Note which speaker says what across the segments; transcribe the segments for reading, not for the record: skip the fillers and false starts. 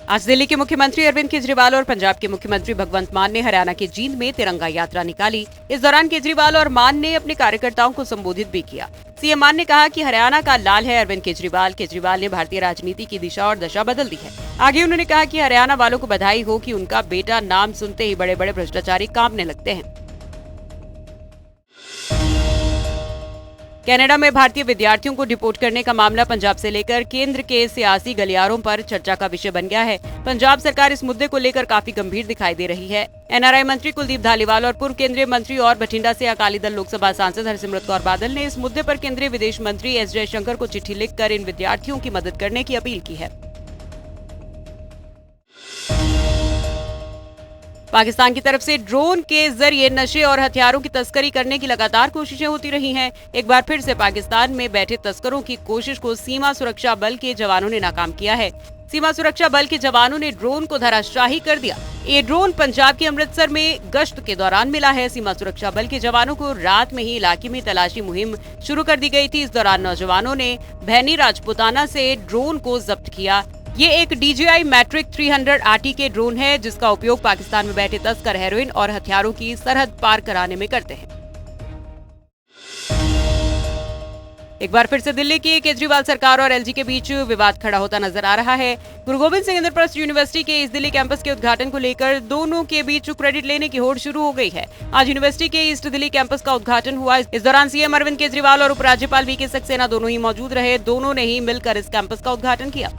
Speaker 1: आज दिल्ली के मुख्यमंत्री अरविंद केजरीवाल और पंजाब के मुख्यमंत्री भगवंत मान ने हरियाणा के जींद में तिरंगा यात्रा निकाली। इस दौरान केजरीवाल और मान ने अपने कार्यकर्ताओं को संबोधित भी किया। सीएम मान ने कहा कि हरियाणा का लाल है अरविंद केजरीवाल। केजरीवाल ने भारतीय राजनीति की दिशा और दशा बदल दी है। आगे उन्होंने कहा कि हरियाणा वालों को बधाई हो कि उनका बेटा नाम सुनते ही बड़े बड़े भ्रष्टाचारी कांपने लगते हैं। कनाडा में भारतीय विद्यार्थियों को डिपोर्ट करने का मामला पंजाब से लेकर केंद्र के सियासी गलियारों पर चर्चा का विषय बन गया है। पंजाब सरकार इस मुद्दे को लेकर काफी गंभीर दिखाई दे रही है। एनआरआई मंत्री कुलदीप धालीवाल और पूर्व केंद्रीय मंत्री और बठिंडा से अकाली दल लोकसभा सांसद हरसिमरत कौर बादल ने इस मुद्दे पर केंद्रीय विदेश मंत्री एस जयशंकर को चिट्ठी लिखकर इन विद्यार्थियों की मदद करने की अपील की है। पाकिस्तान की तरफ से ड्रोन के जरिए नशे और हथियारों की तस्करी करने की लगातार कोशिशें होती रही हैं। एक बार फिर से पाकिस्तान में बैठे तस्करों की कोशिश को सीमा सुरक्षा बल के जवानों ने नाकाम किया है। सीमा सुरक्षा बल के जवानों ने ड्रोन को धराशायी कर दिया। ये ड्रोन पंजाब के अमृतसर में गश्त के दौरान मिला है। सीमा सुरक्षा बल के जवानों को रात में ही इलाके में तलाशी मुहिम शुरू कर दी गई थी। इस दौरान नौजवानों ने भैनी राजपुताना से ड्रोन को जब्त किया। ये एक DJI मैट्रिक 300 RT के ड्रोन है जिसका उपयोग पाकिस्तान में बैठे तस्कर हेरोइन और हथियारों की सरहद पार कराने में करते हैं। एक बार फिर से दिल्ली की केजरीवाल सरकार और LG के बीच विवाद खड़ा होता नजर आ रहा है। गुरु गोविंद सिंह इंद्रप्रस्थ यूनिवर्सिटी के ईस्ट दिल्ली कैंपस के उद्घाटन को लेकर दोनों के बीच क्रेडिट लेने की होड़ शुरू हो गई है। आज यूनिवर्सिटी के ईस्ट दिल्ली कैंपस का उद्घाटन हुआ। इस दौरान सीएम अरविंद केजरीवाल और उपराज्यपाल VK सक्सेना दोनों ही मौजूद रहे। दोनों ने ही मिलकर इस कैंपस का उद्घाटन किया।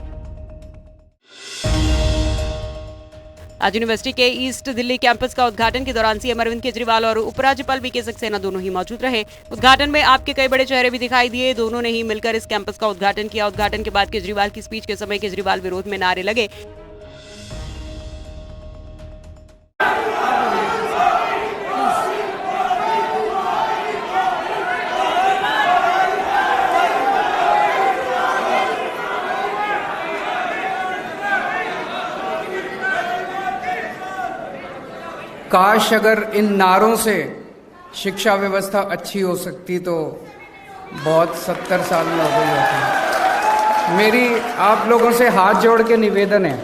Speaker 1: आज यूनिवर्सिटी के ईस्ट दिल्ली कैंपस का उद्घाटन के दौरान सीएम अरविंद केजरीवाल और उपराज्यपाल VK सक्सेना दोनों ही मौजूद रहे। उद्घाटन में आपके कई बड़े चेहरे भी दिखाई दिए। दोनों ने ही मिलकर इस कैंपस का उद्घाटन किया। उद्घाटन के बाद केजरीवाल की स्पीच के समय केजरीवाल विरोध में नारे लगे।
Speaker 2: काश अगर इन नारों से शिक्षा व्यवस्था अच्छी हो सकती तो बहुत 70 साल में हो गई होती। मेरी आप लोगों से हाथ जोड़ के निवेदन है,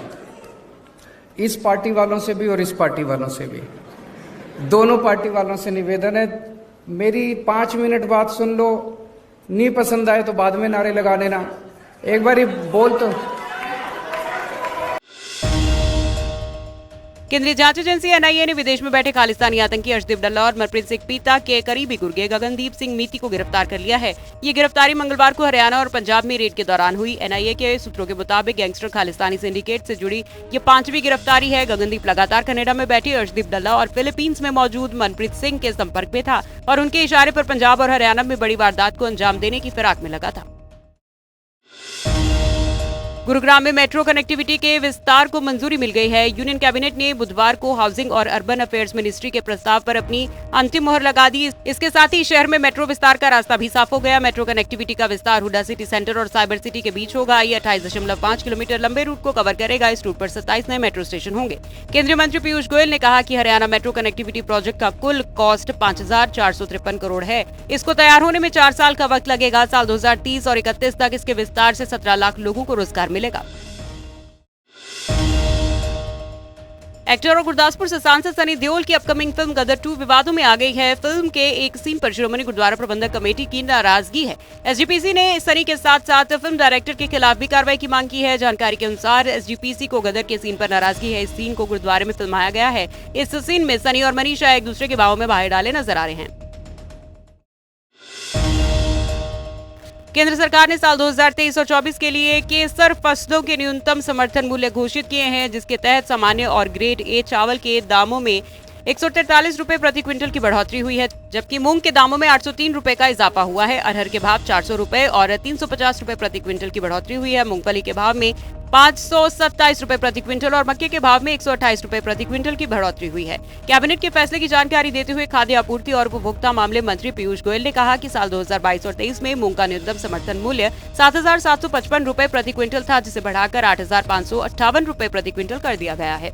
Speaker 2: इस पार्टी वालों से भी और इस पार्टी वालों से भी, दोनों पार्टी वालों से निवेदन है, मेरी 5 मिनट बात सुन लो, नहीं पसंद आए तो बाद में नारे लगा देना। एक बार बोल तो।
Speaker 1: केंद्रीय जांच एजेंसी NIA ने विदेश में बैठे खालिस्तानी आतंकी अर्शदीप डल्ला और मनप्रीत सिंह पीता के करीबी गुर्गे गगनदीप सिंह मीती को गिरफ्तार कर लिया है। ये गिरफ्तारी मंगलवार को हरियाणा और पंजाब में रेड के दौरान हुई। NIA के सूत्रों के मुताबिक गैंगस्टर खालिस्तानी सिंडिकेट से जुड़ी ये 5वीं गिरफ्तारी है। गगनदीप लगातार कनाडा में बैठे अर्शदीप डल्ला और फिलीपींस में मौजूद मनप्रीत सिंह के संपर्क में था और उनके इशारे पर पंजाब और हरियाणा में बड़ी वारदात को अंजाम देने की फिराक में लगा था। गुरुग्राम में मेट्रो कनेक्टिविटी के विस्तार को मंजूरी मिल गई है। यूनियन कैबिनेट ने बुधवार को हाउसिंग और अर्बन अफेयर्स मिनिस्ट्री के प्रस्ताव पर अपनी अंतिम मोहर लगा दी। इसके साथ ही शहर में मेट्रो विस्तार का रास्ता भी साफ हो गया। मेट्रो कनेक्टिविटी का विस्तार हुडा सिटी सेंटर और साइबर सिटी के बीच होगा। ये 28.5 किलोमीटर लंबे रूट को कवर करेगा। इस रूट पर 27 नए मेट्रो स्टेशन होंगे। केंद्रीय मंत्री पीयूष गोयल ने कहा कि हरियाणा मेट्रो कनेक्टिविटी प्रोजेक्ट का कुल कॉस्ट 5,453 करोड़ है। इसको तैयार होने में 4 साल का वक्त लगेगा। साल 2030 और 31 तक इसके विस्तार से 17 लाख लोगों को रोजगार मिलेगा। एक्टर और गुरदासपुर से सांसद सनी देओल की अपकमिंग फिल्म गदर 2 विवादों में आ गई है। फिल्म के एक सीन पर शिरोमणि गुरुद्वारा प्रबंधक कमेटी की नाराजगी है। SGPC ने सनी के साथ साथ फिल्म डायरेक्टर के खिलाफ भी कार्रवाई की मांग की है। जानकारी के अनुसार SGPC को गदर के सीन पर नाराजगी है। इस सीन को गुरुद्वारे में फिल्माया गया है। इस सीन में सनी और मनीषा एक दूसरे के बाहों में बाहें डाले नजर आ रहे हैं। केंद्र सरकार ने साल 2023 और 24 के लिए केसर फसलों के न्यूनतम समर्थन मूल्य घोषित किए हैं, जिसके तहत सामान्य और ग्रेड A चावल के दामों में 143 रुपए प्रति क्विंटल की बढ़ोतरी हुई है, जबकि मूंग के दामों में 803 रुपए का इजाफा हुआ है। अरहर के भाव 400 रुपए और 350 रुपए प्रति क्विंटल की बढ़ोतरी हुई है। मूंगफली के भाव में 527 रुपए प्रति क्विंटल और मक्के के भाव में 128 रुपए प्रति क्विंटल की बढ़ोतरी हुई है। कैबिनेट के फैसले की जानकारी देते हुए खाद्य आपूर्ति और उपभोक्ता मामले मंत्री पीयूष गोयल ने कहा कि साल 2022 और 23 में मूंग का न्यूनतम समर्थन मूल्य 7,755 रुपए प्रति क्विंटल था, जिसे बढ़ाकर 8,558 रुपए प्रति क्विंटल कर दिया गया है।